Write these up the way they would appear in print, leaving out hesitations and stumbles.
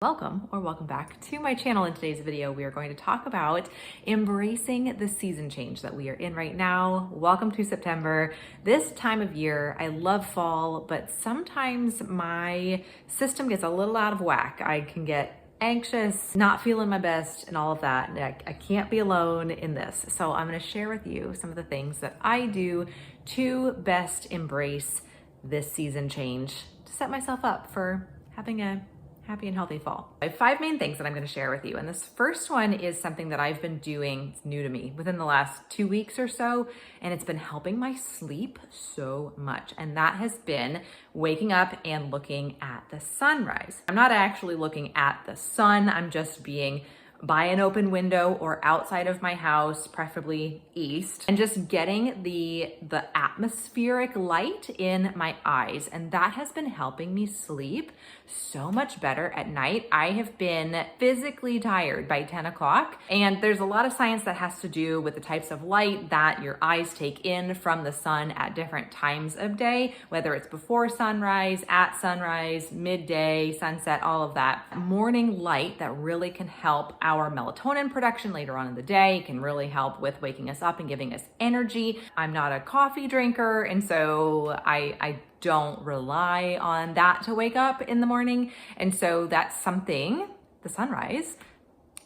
Welcome back to my channel. In today's video, we are going to talk about embracing the season change that we are in right now. Welcome to September. This time of year, I love fall, but sometimes my system gets a little out of whack. I can get anxious, not feeling my best, and all of that. And I can't be alone in this. So I'm going to share with you some of the things that I do to best embrace this season change to set myself up for having a happy and healthy fall. I have 5 main things that I'm going to share with you. And this first one is something that I've been doing, it's new to me, within the last 2 weeks or so. And it's been helping my sleep so much. And that has been waking up and looking at the sunrise. I'm not actually looking at the sun. I'm just being by an open window or outside of my house, preferably east, and just getting the atmospheric light in my eyes. And that has been helping me sleep so much better at night. I have been physically tired by 10 o'clock, and there's a lot of science that has to do with the types of light that your eyes take in from the sun at different times of day, whether it's before sunrise, at sunrise, midday, sunset, all of that. Morning light that really can help our melatonin production later on in the day, can really help with waking us up and giving us energy. I'm not a coffee drinker, and so I don't rely on that to wake up in the morning. And so that's something, the sunrise,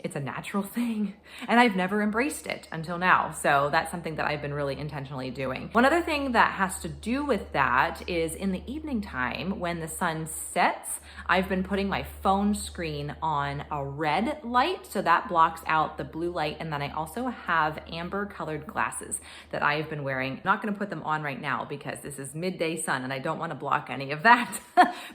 it's a natural thing, and I've never embraced it until now. So that's something that I've been really intentionally doing. One other thing that has to do with that is in the evening time when the sun sets, I've been putting my phone screen on a red light, so that blocks out the blue light. And then I also have amber colored glasses that I have been wearing. I'm not gonna put them on right now because this is midday sun and I don't wanna block any of that.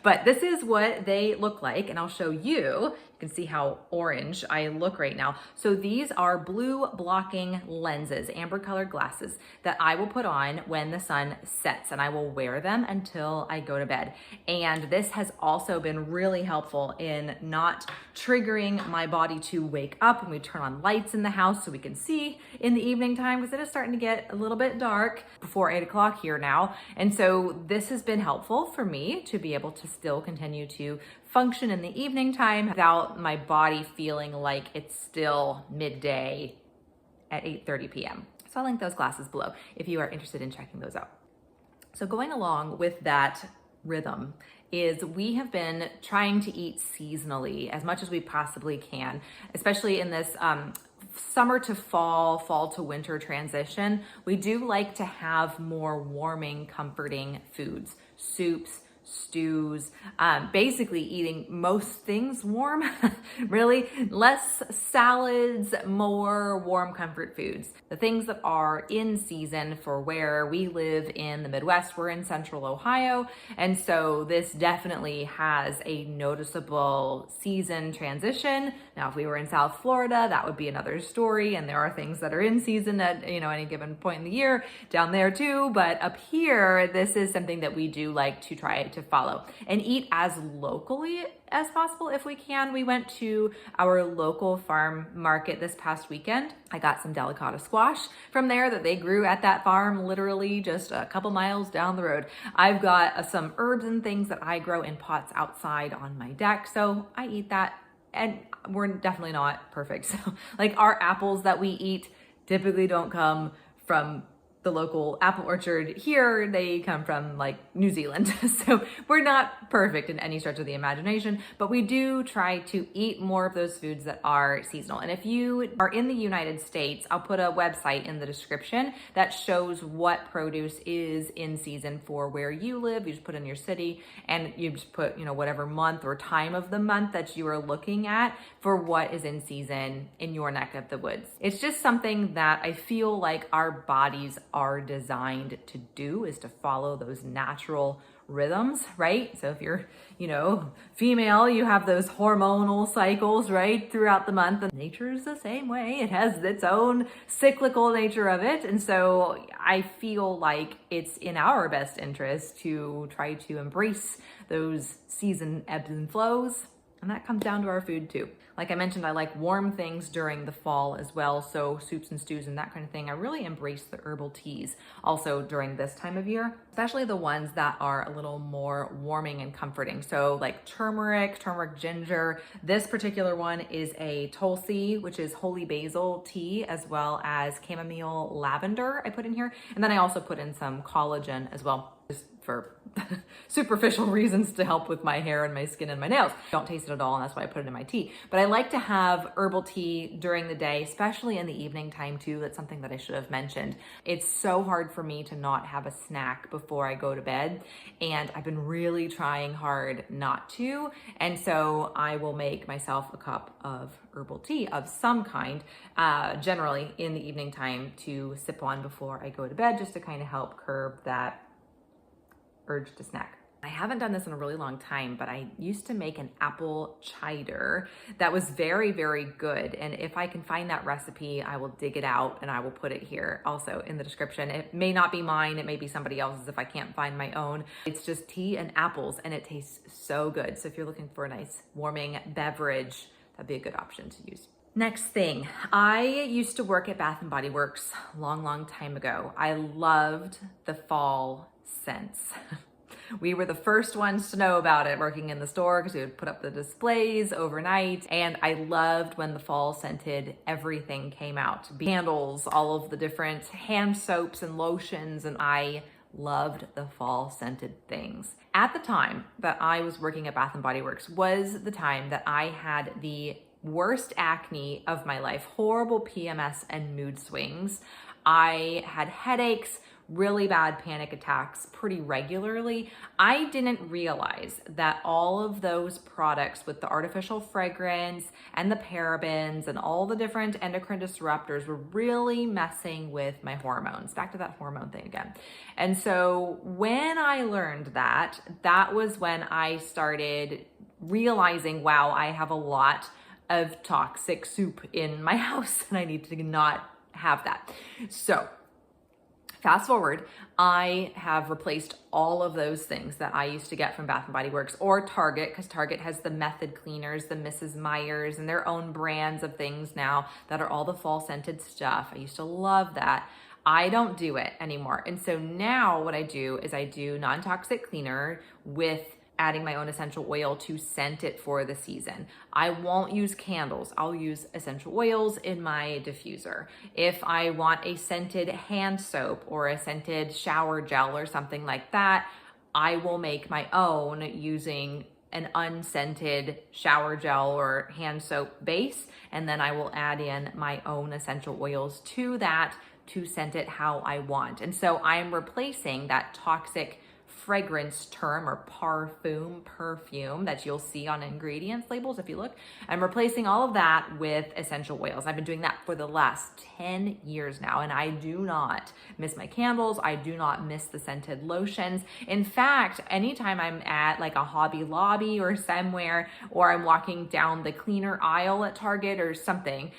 But this is what they look like, and I'll show you. You can see how orange I look right now. So these are blue blocking lenses, amber colored glasses that I will put on when the sun sets, and I will wear them until I go to bed. And this has also been really helpful in not triggering my body to wake up when we turn on lights in the house so we can see in the evening time, because it is starting to get a little bit dark before 8 o'clock here now. And so this has been helpful for me to be able to still continue to function in the evening time without my body feeling like it's still midday at 8:30 p.m. So I'll link those glasses below if you are interested in checking those out. So going along with that rhythm is we have been trying to eat seasonally as much as we possibly can, especially in this summer to fall, fall to winter transition. We do like to have more warming, comforting foods, soups, stews, basically eating most things warm, really less salads, more warm comfort foods. The things that are in season for where we live in the Midwest, we're in central Ohio. And so this definitely has a noticeable season transition. Now, if we were in South Florida, that would be another story. And there are things that are in season at, any given point in the year down there too. But up here, this is something that we do like to try to follow and eat as locally as possible if we can. We went to our local farm market this past weekend. I got some delicata squash from there that they grew at that farm, literally just a couple miles down the road. I've got some herbs and things that I grow in pots outside on my deck, so I eat that. And we're definitely not perfect. So like our apples that we eat typically don't come from the local apple orchard here, they come from like New Zealand. So we're not perfect in any stretch of the imagination, but we do try to eat more of those foods that are seasonal. And if you are in the United States, I'll put a website in the description that shows what produce is in season for where you live. You just put in your city and you just put, whatever month or time of the month that you are looking at for what is in season in your neck of the woods. It's just something that I feel like our bodies are designed to do, is to follow those natural rhythms, right? So if you're, female, you have those hormonal cycles, right, throughout the month. And nature is the same way. It has its own cyclical nature of it. And so I feel like it's in our best interest to try to embrace those season ebbs and flows. And that comes down to our food too. Like I mentioned, I like warm things during the fall as well. So soups and stews and that kind of thing. I really embrace the herbal teas also during this time of year, especially the ones that are a little more warming and comforting. So like turmeric ginger. This particular one is a Tulsi, which is holy basil tea, as well as chamomile lavender I put in here. And then I also put in some collagen as well, just for superficial reasons to help with my hair and my skin and my nails. Don't taste it at all, and that's why I put it in my tea. But I like to have herbal tea during the day, especially in the evening time too. That's something that I should have mentioned. It's so hard for me to not have a snack before I go to bed, and I've been really trying hard not to. And so I will make myself a cup of herbal tea of some kind, generally in the evening time, to sip on before I go to bed, just to kind of help curb that urge to snack. I haven't done this in a really long time, but I used to make an apple cider that was very, very good. And if I can find that recipe, I will dig it out and I will put it here also in the description. It may not be mine, it may be somebody else's if I can't find my own. It's just tea and apples and it tastes so good. So if you're looking for a nice warming beverage, that'd be a good option to use. Next thing, I used to work at Bath and Body Works a long time ago. I loved the fall scents. We were the first ones to know about it working in the store because we would put up the displays overnight. And I loved when the fall scented everything came out. Candles, all of the different hand soaps and lotions, and I loved the fall scented things. At the time that I was working at Bath and Body Works was the time that I had the worst acne of my life, horrible PMS and mood swings. I had headaches, really bad panic attacks pretty regularly. I didn't realize that all of those products with the artificial fragrance and the parabens and all the different endocrine disruptors were really messing with my hormones. Back to that hormone thing again. And so when I learned that, that was when I started realizing, wow, I have a lot of toxic soup in my house and I need to not have that. So fast forward, I have replaced all of those things that I used to get from Bath & Body Works or Target, because Target has the Method Cleaners, the Mrs. Meyers, and their own brands of things now that are all the fall scented stuff. I used to love that. I don't do it anymore. And so now what I do is I do non-toxic cleaner with adding my own essential oil to scent it for the season. I won't use candles. I'll use essential oils in my diffuser. If I want a scented hand soap or a scented shower gel or something like that, I will make my own using an unscented shower gel or hand soap base, and then I will add in my own essential oils to that to scent it how I want. And so I'm replacing that toxic fragrance term or perfume that you'll see on ingredients labels if you look. I'm replacing all of that with essential oils. I've been doing that for the last 10 years now, and I do not miss my candles. I do not miss the scented lotions. In fact, anytime I'm at like a Hobby Lobby or somewhere, or I'm walking down the cleaner aisle at Target or something,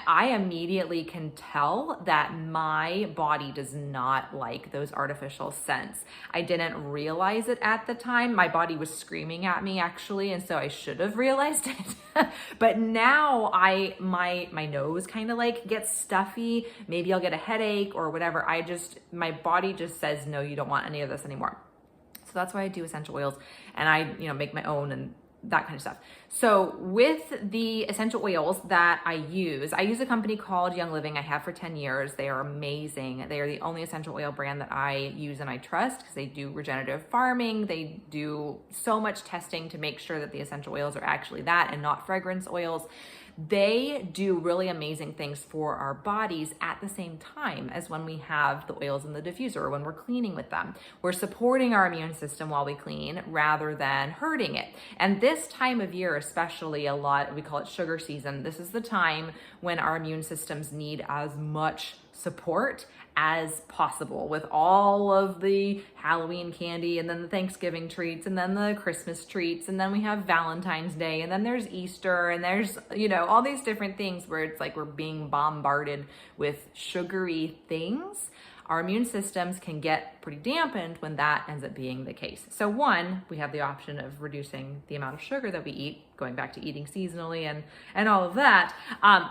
I immediately can tell that my body does not like those artificial scents. I didn't realize it at the time. My body was screaming at me actually, and so I should have realized it. But now my nose kind of like gets stuffy. Maybe I'll get a headache or whatever. My body just says, no, you don't want any of this anymore. So that's why I do essential oils, and I, make my own and that kind of stuff. So with the essential oils that I use a company called Young Living. I have for 10 years. They are amazing. They are the only essential oil brand that I use and I trust because they do regenerative farming. They do so much testing to make sure that the essential oils are actually that and not fragrance oils. They do really amazing things for our bodies at the same time as when we have the oils in the diffuser or when we're cleaning with them. We're supporting our immune system while we clean rather than hurting it. And this time of year, especially we call it sugar season. This is the time when our immune systems need as much support as possible with all of the Halloween candy and then the Thanksgiving treats and then the Christmas treats, and then we have Valentine's Day, and then there's Easter, and there's all these different things where it's like we're being bombarded with sugary things. our immune systems can get pretty dampened when that ends up being the case. So one, we have the option of reducing the amount of sugar that we eat, going back to eating seasonally and all of that.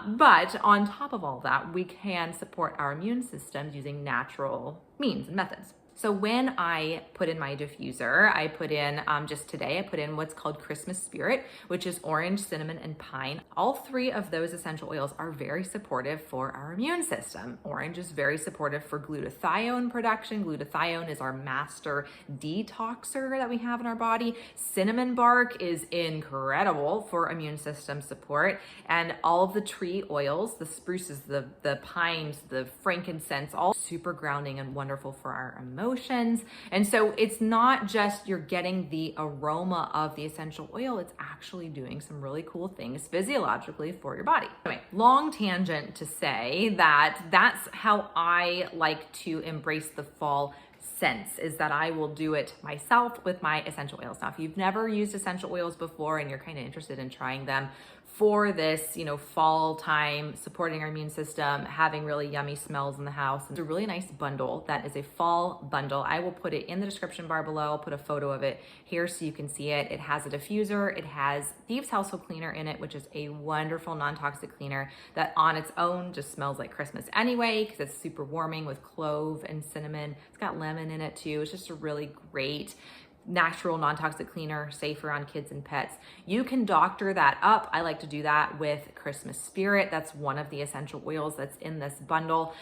But on top of all that, we can support our immune systems using natural means and methods. So when I put in my diffuser, I put in, just today, I put in what's called Christmas Spirit, which is orange, cinnamon, and pine. All three of those essential oils are very supportive for our immune system. Orange is very supportive for glutathione production. Glutathione is our master detoxer that we have in our body. Cinnamon bark is incredible for immune system support. And all of the tree oils, the spruces, the pines, the frankincense, all super grounding and wonderful for our emotions. And so it's not just you're getting the aroma of the essential oil, it's actually doing some really cool things physiologically for your body. Anyway, long tangent to say that that's how I like to embrace the fall sense, is that I will do it myself with my essential oils. Now, if you've never used essential oils before and you're kind of interested in trying them for this, fall time, supporting our immune system, having really yummy smells in the house, it's a really nice bundle that is a fall bundle. I will put it in the description bar below. I'll put a photo of it here so you can see it. It has a diffuser. It has Thieves Household Cleaner in it, which is a wonderful non-toxic cleaner that on its own just smells like Christmas anyway, because it's super warming with clove and cinnamon. It's got lemon in it too. It's just a really great natural non-toxic cleaner, safer on kids and pets. You can doctor that up. I like to do that with Christmas Spirit. That's one of the essential oils that's in this bundle.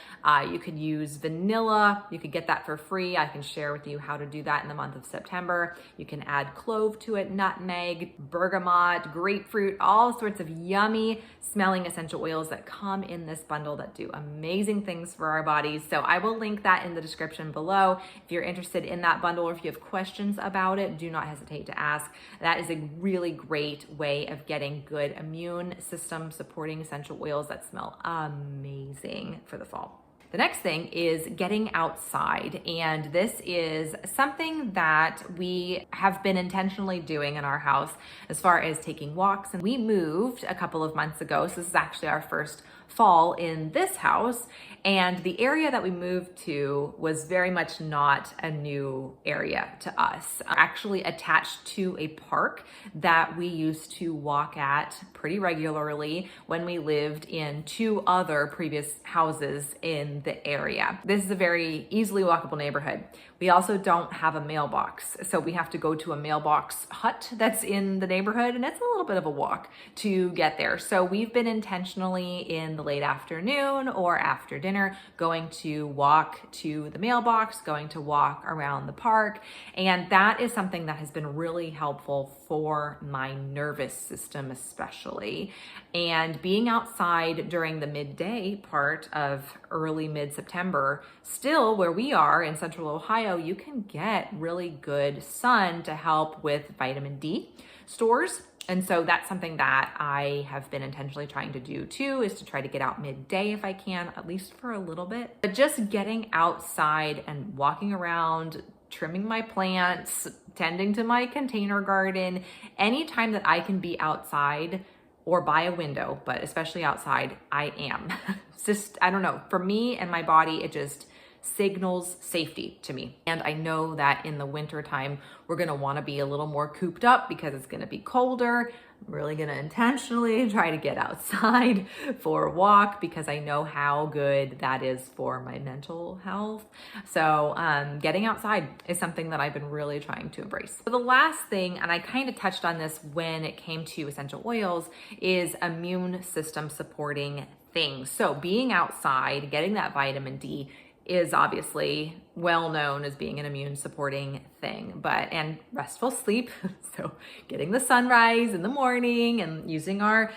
You could use vanilla. You could get that for free. I can share with you how to do that in the month of September. You can add clove to it, nutmeg, bergamot, grapefruit, all sorts of yummy smelling essential oils that come in this bundle that do amazing things for our bodies. So I will link that in the description below. If you're interested in that bundle or if you have questions about it, do not hesitate to ask. That is a really great way of getting good immune system supporting essential oils that smell amazing for the fall. The next thing is getting outside, and this is something that we have been intentionally doing in our house as far as taking walks. And we moved a couple of months ago, so this is actually our first fall in this house, and the area that we moved to was very much not a new area to us. Actually attached to a park that we used to walk at pretty regularly when we lived in two other previous houses in the area. This is a very easily walkable neighborhood. We also don't have a mailbox, so we have to go to a mailbox hut that's in the neighborhood, and it's a little bit of a walk to get there. So we've been intentionally in the late afternoon or after dinner going to walk to the mailbox, going to walk around the park, and that is something that has been really helpful for my nervous system especially. And being outside during the midday part of early mid-September, still where we are in central Ohio, you can get really good sun to help with vitamin D stores. And so that's something that I have been intentionally trying to do too, is to try to get out midday if I can, at least for a little bit. But just getting outside and walking around, trimming my plants, tending to my container garden, anytime that I can be outside or by a window, but especially outside, I am. It's just, I don't know, for me and my body, it just signals safety to me. And I know that in the winter time, we're gonna wanna be a little more cooped up because it's gonna be colder. I'm really gonna intentionally try to get outside for a walk because I know how good that is for my mental health. So getting outside is something that I've been really trying to embrace. So the last thing, and I kind of touched on this when it came to essential oils, is immune system supporting things. So being outside, getting that vitamin D is obviously well known as being an immune supporting thing, and restful sleep. So getting the sunrise in the morning and using our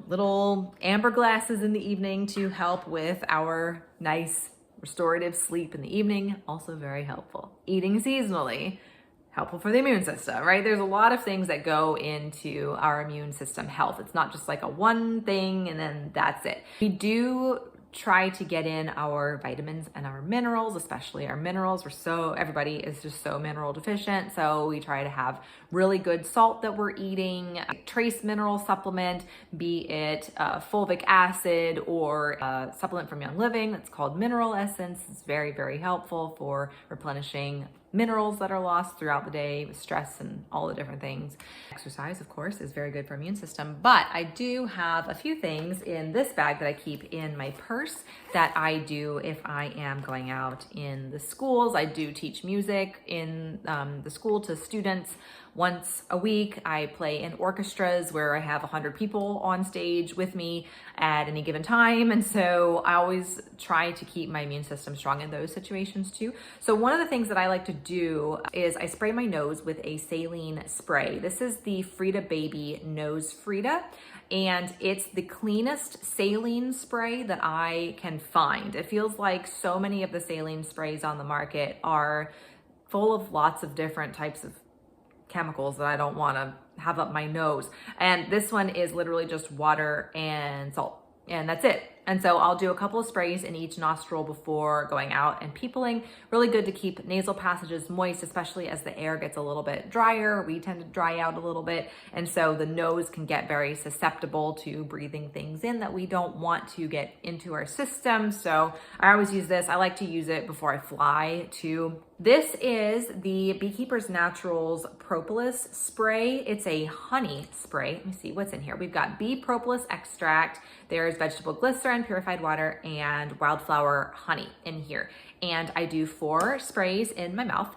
little amber glasses in the evening to help with our nice restorative sleep in the evening, also very helpful. Eating seasonally, helpful for the immune system, right? There's a lot of things that go into our immune system health. It's not just like a one thing and then that's it. We do try to get in our vitamins and our minerals, especially our minerals. Everybody is just so mineral deficient. So we try to have really good salt that we're eating, a trace mineral supplement, be it fulvic acid or a supplement from Young Living that's called Mineral Essence. It's very, very helpful for replenishing minerals that are lost throughout the day with stress and all the different things. Exercise, of course, is very good for immune system, but I do have a few things in this bag that I keep in my purse that I do if I am going out in the schools. I do teach music in the school to students once a week. I play in orchestras where I have 100 people on stage with me at any given time. And so I always try to keep my immune system strong in those situations too. So one of the things that I like to do is I spray my nose with a saline spray. This is the Frida Baby Nose Frida, and it's the cleanest saline spray that I can find. It feels like so many of the saline sprays on the market are full of lots of different types of chemicals that I don't want to have up my nose. And this one is literally just water and salt, and that's it. And so I'll do a couple of sprays in each nostril before going out and peopling. Really good to keep nasal passages moist, especially as the air gets a little bit drier. We tend to dry out a little bit. And so the nose can get very susceptible to breathing things in that we don't want to get into our system. So I always use this. I like to use it before I fly too. This is the Beekeeper's Naturals Propolis spray. It's a honey spray. Let me see what's in here. We've got bee propolis extract. There's vegetable glycerin, purified water, and wildflower honey in here. And I do 4 sprays in my mouth.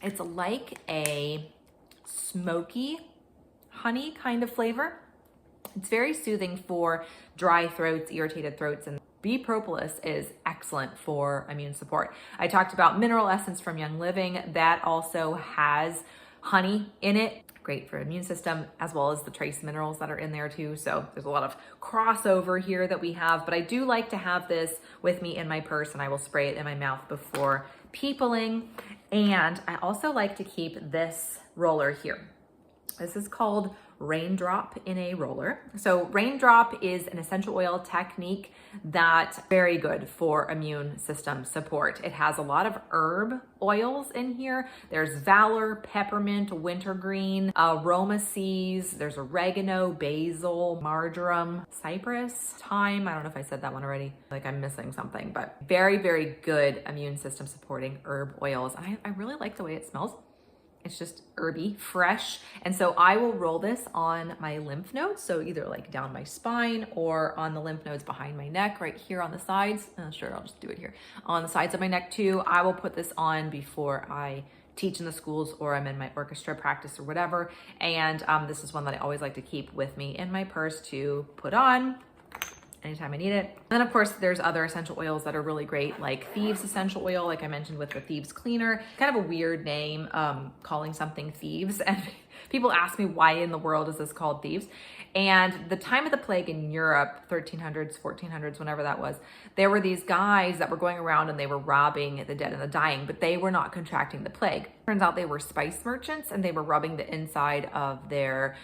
It's like a smoky honey kind of flavor. It's very soothing for dry throats, irritated throats, and bee propolis is excellent for immune support. I talked about Mineral Essence from Young Living. That also has honey in it. Great for immune system, as well as the trace minerals that are in there too. So there's a lot of crossover here that we have, but I do like to have this with me in my purse, and I will spray it in my mouth before peopling. And I also like to keep this roller here. This is called Raindrop in a Roller. So Raindrop is an essential oil technique that's very good for immune system support. It has a lot of herb oils in here. There's Valor, peppermint, wintergreen, aromaceas, there's oregano, basil, marjoram, cypress, thyme. I don't know if I said that one already. Like I'm missing something, but very, very good immune system supporting herb oils. I really like the way it smells. It's just herby, fresh. And so I will roll this on my lymph nodes. So either like down my spine or on the lymph nodes behind my neck, right here on the sides. Sure, I'll just do it here. On the sides of my neck too. I will put this on before I teach in the schools or I'm in my orchestra practice or whatever. And this is one that I always like to keep with me in my purse to put on anytime I need it. And then of course there's other essential oils that are really great, like Thieves essential oil, like I mentioned with the Thieves cleaner. Kind of a weird name, calling something Thieves. And people ask me why in the world is this called Thieves? And the time of the plague in Europe, 1300s, 1400s, whenever that was, there were these guys that were going around and they were robbing the dead and the dying, but they were not contracting the plague. Turns out they were spice merchants, and they were rubbing the inside of their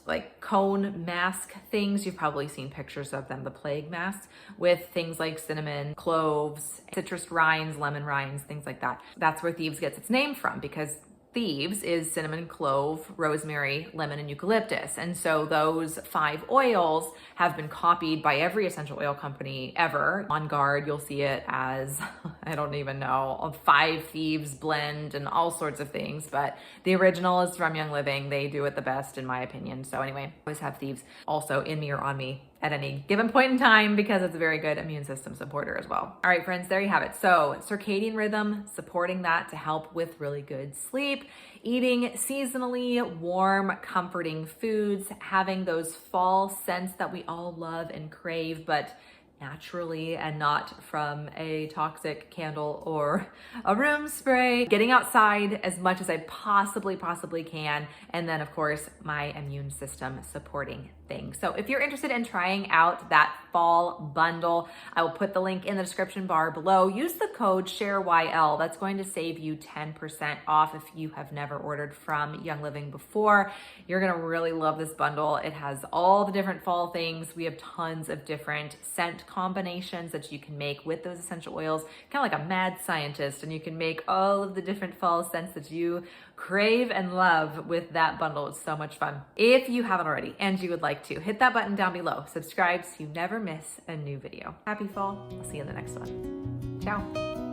like cone mask things. You've probably seen pictures of them, the plague masks, with things like cinnamon, cloves, citrus rinds, lemon rinds, things like that. That's where Thieves gets its name from, because Thieves is cinnamon, clove, rosemary, lemon, and eucalyptus. And so those 5 oils have been copied by every essential oil company ever. On Guard, you'll see it as, I don't even know, a 5 Thieves blend and all sorts of things. But the original is from Young Living. They do it the best, in my opinion. So anyway, I always have Thieves also in me or on me at any given point in time, because it's a very good immune system supporter as well. All right, friends, there you have it. So circadian rhythm, supporting that to help with really good sleep, eating seasonally warm, comforting foods, having those fall scents that we all love and crave, but naturally and not from a toxic candle or a room spray. Getting outside as much as I possibly can. And then of course, my immune system supporting things. So if you're interested in trying out that fall bundle, I will put the link in the description bar below. Use the code SHAREYL. That's going to save you 10% off if you have never ordered from Young Living before. You're gonna really love this bundle. It has all the different fall things. We have tons of different scent combinations that you can make with those essential oils, kind of like a mad scientist, and you can make all of the different fall scents that you crave and love with that bundle. It's so much fun. If you haven't already and you would like to, hit that button down below. Subscribe so you never miss a new video. Happy fall. I'll see you in the next one. Ciao.